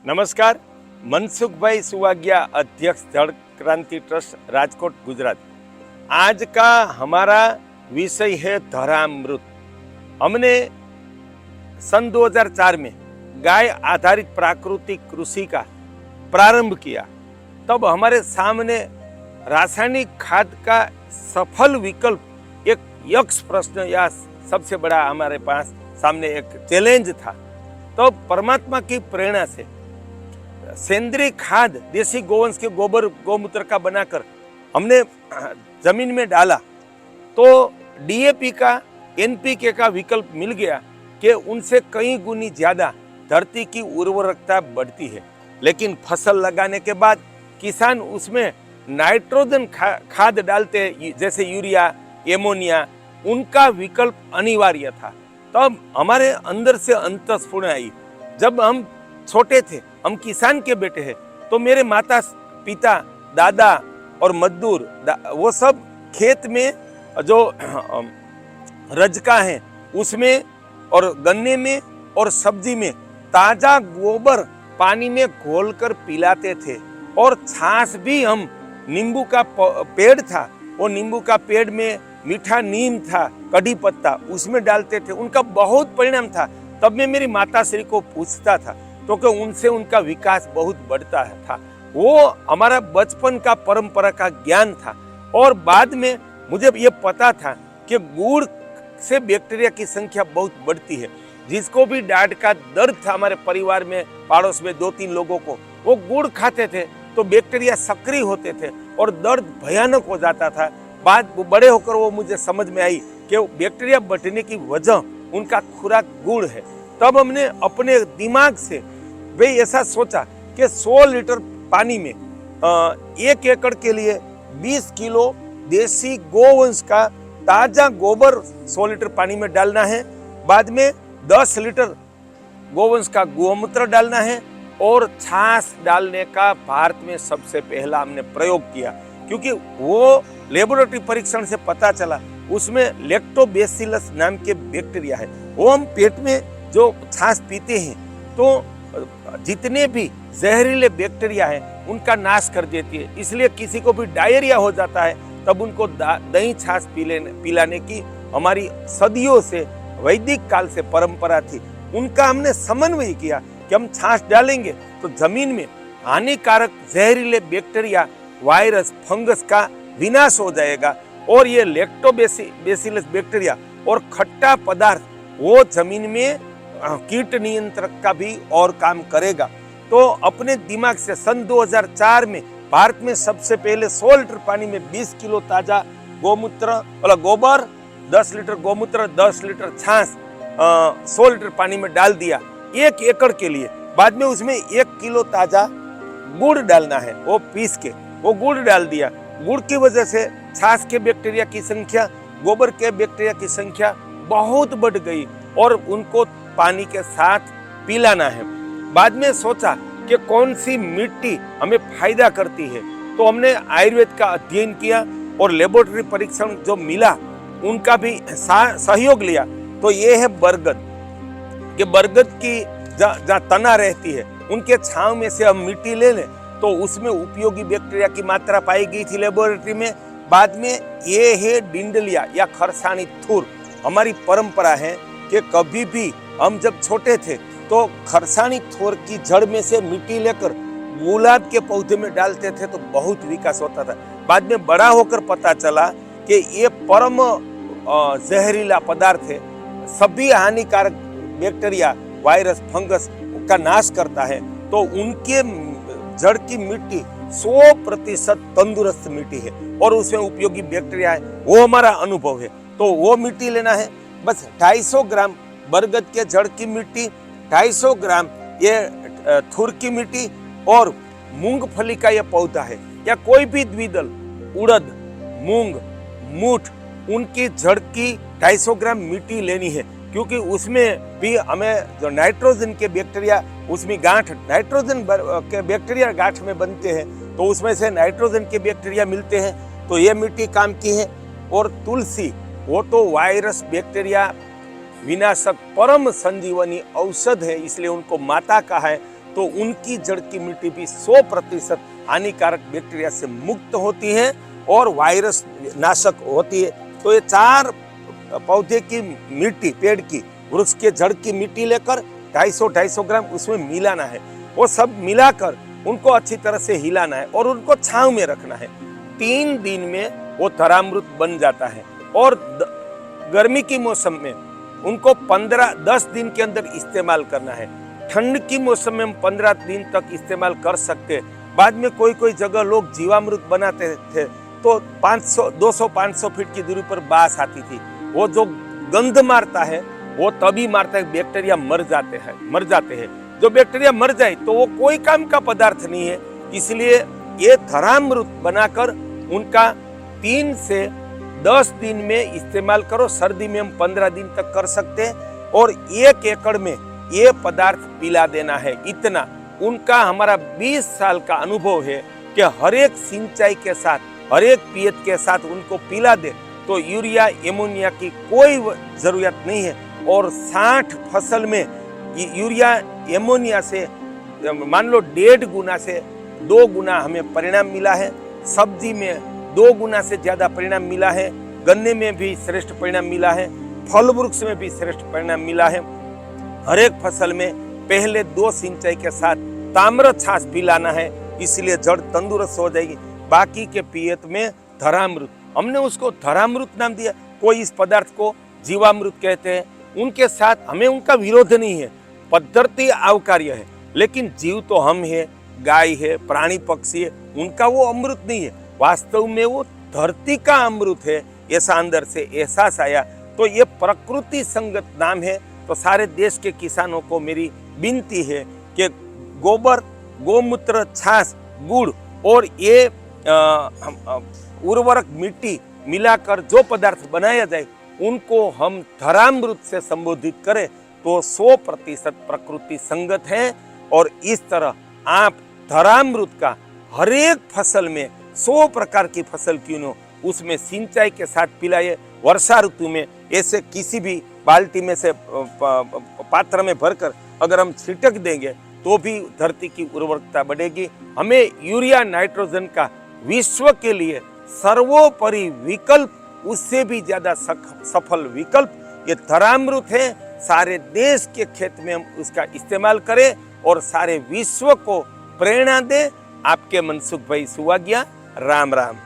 नमस्कार। मनसुखभाई सुवाग्या, अध्यक्ष जल क्रांति ट्रस्ट राजकोट गुजरात। आज का हमारा विषय है धरामृत। हमने सन 2004 में गाय आधारित प्राकृतिक कृषि का प्रारंभ किया। तब हमारे सामने रासायनिक खाद का सफल विकल्प एक यक्ष प्रश्न या सबसे बड़ा हमारे पास सामने एक चैलेंज था। तो परमात्मा की प्रेरणा से सेंद्रीय खाद देसी गोवंश के गोबर गौमूत्र का बनाकर हमने जमीन में डाला तो डीएपी का एनपीके का विकल्प मिल गया कि उनसे कई गुनी ज्यादा धरती की उर्वरकता बढ़ती है। लेकिन फसल लगाने के बाद किसान उसमें नाइट्रोजन खाद डालते हैं, जैसे यूरिया, एमोनिया, उनका विकल्प अनिवार्य था। तब हमारे अंदर से अंतस्फुरण आई। जब हम छोटे थे, हम किसान के बेटे हैं, तो मेरे माता पिता, दादा और मजदूर वो सब खेत में जो रजका है उसमें और गन्ने में और सब्जी में ताजा गोबर पानी में घोलकर पिलाते थे। और छाछ भी हम, नींबू का पेड़ था, वो नींबू का पेड़ में मीठा नीम था, कड़ी पत्ता, उसमें डालते थे। उनका बहुत परिणाम था। तब मैं मेरी माता श्री को पूछता था क्योंकि उनसे उनका विकास बहुत बढ़ता था। वो हमारा बचपन का परंपरा का ज्ञान था। और बाद में मुझे ये पता था कि गुड़ से बैक्टीरिया की संख्या बहुत बढ़ती है। जिसको भी डांट का दर्द था हमारे परिवार में, पड़ोस में 2-3 लोगों को, वो गुड़ खाते थे तो बैक्टीरिया सक्रिय होते थे और दर्द भयानक हो जाता था। बाद बड़े होकर वो मुझे समझ में आई कि बैक्टीरिया बढ़ने की वजह उनका खुराक गुड़ है। तब हमने अपने दिमाग से वे ऐसा सोचा कि 100 लीटर पानी में 1 एकड़ के लिए 20 किलो देसी गोवंश का ताजा गोबर 100 लीटर पानी में डालना है। बाद में 10 लीटर गोवंश का गोमूत्र डालना है और छाछ डालने का भारत में सबसे पहला हमने प्रयोग किया। क्योंकि वो लेबोरेटरी परीक्षण से पता चला उसमें लैक्टोबैसिलस नाम के बैक्टीरिया है। वो हम पेट में जो छाछ पीते हैं तो जितने भी जहरीले बैक्टीरिया हैं उनका नाश कर देती है। इसलिए किसी को भी डायरिया हो जाता है तब उनको दही छाछ पिलाने की हमारी सदियों से, वैदिक काल से परंपरा थी। उनका हमने समन्वय किया कि हम छाछ डालेंगे तो जमीन में हानिकारक जहरीले बैक्टीरिया, वायरस, फंगस का विनाश हो जाएगा और ये लैक्टोबैसिलस बैक्टीरिया और खट्टा पदार्थ वो जमीन में कीट नियंत्रक का भी और काम करेगा। तो अपने दिमाग से सन 2004 में भारत में सबसे पहले 100 लीटर पानी में 20 किलो ताजा गोबर, 10 लीटर गोमूत्र, 10 लीटर छाछ 100 लीटर पानी में डाल दिया 1 एकड़ के लिए। बाद में उसमें 1 किलो ताजा गुड़ डालना है, वो पीस के वो गुड़ डाल दिया। गुड़ की वजह से छाछ के बैक्टीरिया की संख्या, गोबर के बैक्टीरिया की संख्या बहुत बढ़ गई और उनको पानी के साथ पिलाना है। बाद में सोचा कि कौन सी मिट्टी हमें फायदा करती है, तो हमने आयुर्वेद का अध्ययन किया और लेबोरेटरी परीक्षण जो मिला उनका भी सहयोग लिया। तो ये है बरगद, कि बरगद की जहाँ तना रहती है उनके छांव में से हम मिट्टी ले लें तो उसमें उपयोगी बैक्टीरिया की मात्रा पाई गई थी लेबोरेटरी में। बाद में ये है डिंडलिया या खरसानी थूर। हमारी परंपरा है कि कभी भी हम जब छोटे थे तो खरसानी थोर की जड़ में से मिट्टी लेकर गुलाब के पौधे में डालते थे तो बहुत विकास होता था। बाद में बड़ा होकर पता चला कि ये परम जहरीला पदार्थ है, सभी हानिकारक बैक्टीरिया, वायरस, फंगस का नाश करता है। तो उनके जड़ की मिट्टी 100% तंदुरुस्त मिट्टी है और उसमें उपयोगी बैक्टीरिया है, वो हमारा अनुभव है। तो वो मिट्टी लेना है, बस 250 ग्राम बरगद के जड़ की मिट्टी, 250 ग्राम ये थुर की मिट्टी और मूंगफली का ये पौधा है या कोई भी द्विदल, उड़द, मूंग, मूठ, उनकी जड़ की 250 ग्राम मिट्टी लेनी है। क्योंकि उसमें भी हमें जो नाइट्रोजन के बैक्टीरिया, उसमें गांठ, नाइट्रोजन के बैक्टीरिया गांठ में बनते हैं तो उसमें से नाइट्रोजन के बैक्टीरिया मिलते हैं, तो ये मिट्टी काम की है। और तुलसी, वो तो वायरस, बैक्टीरिया विनाशक परम संजीवनी औषध है, इसलिए उनको माता कहा है। तो उनकी जड़ की मिट्टी भी 100% हानिकारक बैक्टीरिया से मुक्त होती है और वायरस नाशक होती है। तो ये 4 पौधे की मिट्टी, पेड़ की, वृक्ष के जड़ की मिट्टी लेकर 250-250 ग्राम उसमें मिलाना है। वो सब मिलाकर उनको अच्छी तरह से हिलाना है और उनको छांव में रखना है। 3 दिन में वो धरामृत बन जाता है। और गर्मी की मौसम में उनको 10 दिन के अंदर इस्तेमाल करना है। ठंड की मौसम में हम 15 दिन तक इस्तेमाल कर सकते हैं। बाद में कोई जगह लोग जीवामृत बनाते थे तो 200-500 फीट की दूरी पर बास आती थी। वो जो गंध मारता है वो तभी मारता है, बैक्टीरिया मर जाते हैं। जो बैक्टीरिया मर जाए तो वो कोई काम का पदार्थ नहीं है। इसलिए ये धरामृत बनाकर उनका 3 से 10 दिन में इस्तेमाल करो। सर्दी में हम 15 दिन तक कर सकते हैं और 1 एकड़ में ये पदार्थ पिला देना है। इतना उनका हमारा 20 साल का अनुभव है कि हर एक सिंचाई के साथ, हर एक पियत के साथ उनको पिला दे तो यूरिया एमोनिया की कोई जरूरत नहीं है। और 60 फसल में यूरिया एमोनिया से मान लो 1.5 गुना से 2 गुना हमें परिणाम मिला है। सब्जी में 2 गुना से ज्यादा परिणाम मिला है। गन्ने में भी श्रेष्ठ परिणाम मिला है। फल वृक्ष में भी श्रेष्ठ परिणाम मिला है। हर एक फसल में पहले 2 सिंचाई के साथ ताम्र छाछ पिलाना है, इसलिए जड़ तंदुरुस्त हो जाएगी। बाकी के पियत में धरामृत, हमने उसको धरामृत नाम दिया। कोई इस पदार्थ को जीवामृत कहते हैं। उनके साथ हमें उनका विरोध नहीं है, पद्धति आवकार्य है, लेकिन जीव तो हम है, गाय है, प्राणी पक्षी है, उनका वो अमृत नहीं है। वास्तव में वो धरती का अमृत है, ऐसा अंदर से एहसास आया। तो ये प्रकृति संगत नाम है। तो सारे देश के किसानों को मेरी विनती है कि गोबर, गोमूत्र, छाछ, गुड़ और ये उर्वरक मिट्टी मिलाकर जो पदार्थ बनाया जाए उनको हम धरामृत से संबोधित करें तो 100% प्रकृति संगत है। और इस तरह आप धरामृत का हर एक फसल में 100 प्रकार की फसल क्यों न उसमें सिंचाई के साथ पिलाइए। वर्षा ऋतु में ऐसे किसी भी बाल्टी में से पात्र में भरकर अगर हम छिटक देंगे तो भी धरती की उर्वरकता बढ़ेगी। हमें यूरिया नाइट्रोजन का विश्व के लिए सर्वोपरि विकल्प, उससे भी ज्यादा सफल विकल्प ये धरामृत है। सारे देश के खेत में हम उसका इस्तेमाल करें और सारे विश्व को प्रेरणा दे। आपके मनसुख भाई सुवाग्या। राम राम।